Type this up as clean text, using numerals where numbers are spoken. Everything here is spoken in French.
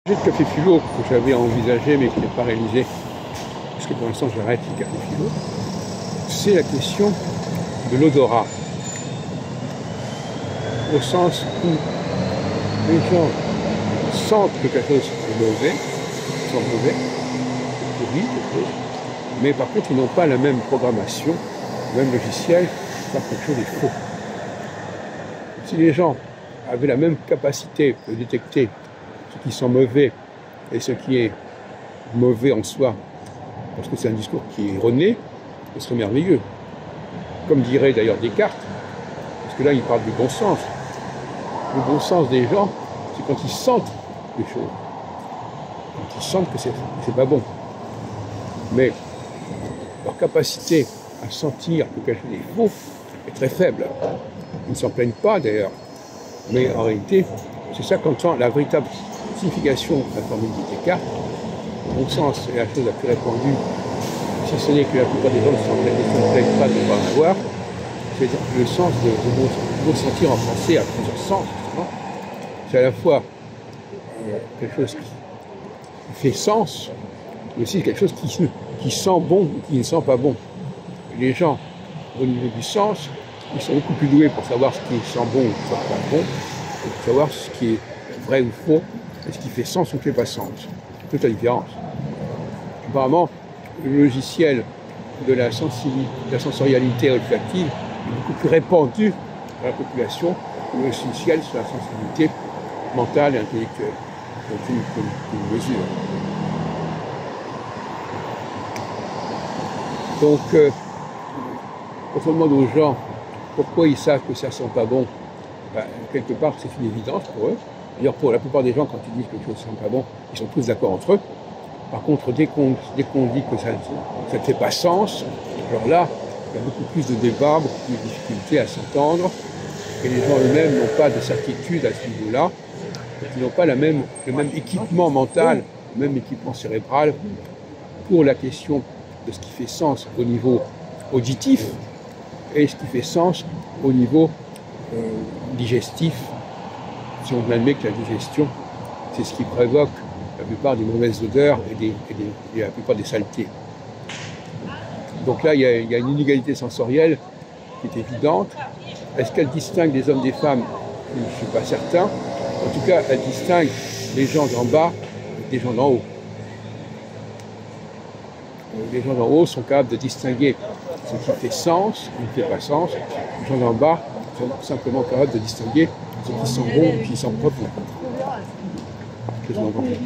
Le café philo que j'avais envisagé mais qui n'est pas réalisé, parce que pour l'instant j'arrête le café philo, c'est la question de l'odorat. Au sens où les gens sentent que quelque chose est mauvais, sont mauvais, pourri, quelque chose, mais par contre ils n'ont pas la même programmation, le même logiciel, pour faire quelque chose est faux. Si les gens avaient la même capacité de détecter ce qui sent mauvais et ce qui est mauvais en soi, parce que c'est un discours qui est erroné, ce serait merveilleux. Comme dirait d'ailleurs Descartes, parce que là il parle du bon sens. Le bon sens des gens, c'est quand ils sentent les choses, quand ils sentent que c'est pas bon. Mais leur capacité à sentir que quelque chose est faux est très faible. Ils ne s'en plaignent pas d'ailleurs, mais en réalité, c'est ça qu'on sent la véritable signification de la formule de Descartes. Le bon sens est la chose la plus répandue, si ce n'est que la plupart des gens ne s'en plaignent pas de ne pas en avoir. C'est le sens de beau sentir en français à plusieurs sens. C'est à la fois quelque chose qui fait sens, mais aussi quelque chose qui sent bon ou qui ne sent pas bon. Et les gens, au niveau du sens, ils sont beaucoup plus doués pour savoir ce qui sent bon ou ce qui ne sent pas bon, et pour savoir ce qui est vrai ou faux, et ce qui fait sens ou ne fait pas sens. C'est toute la différence. Apparemment, le logiciel de la sensorialité olfactive est beaucoup plus répandu dans la population que le logiciel sur la sensibilité mentale et intellectuelle. Donc une mesure. Donc, quand on demande aux gens pourquoi ils savent que ça sent pas bon, ben, quelque part c'est une évidence pour eux. D'ailleurs, pour la plupart des gens, quand ils disent que quelque chose ne sent pas bon, ils sont tous d'accord entre eux. Par contre, dès qu'on dit que ça ne fait pas sens, alors là, il y a beaucoup plus de débats, beaucoup plus de difficultés à s'entendre, et les gens eux-mêmes n'ont pas de certitude à ce niveau-là, ils n'ont pas le même équipement mental, le même équipement cérébral pour la question de ce qui fait sens au niveau auditif et ce qui fait sens au niveau digestif, si on admet que la digestion, c'est ce qui provoque la plupart des mauvaises odeurs et la plupart des saletés. Donc là, il y a une inégalité sensorielle qui est évidente. Est-ce qu'elle distingue les hommes des femmes? Je ne suis pas certain. En tout cas, elle distingue les gens d'en bas des gens d'en haut. Les gens d'en haut sont capables de distinguer ce qui fait sens, ce qui ne fait pas sens. Les gens d'en bas sont simplement capables de distinguer ce qui sent bon et ce qui sent pas bon. Qu'est-ce que vous en pensez ?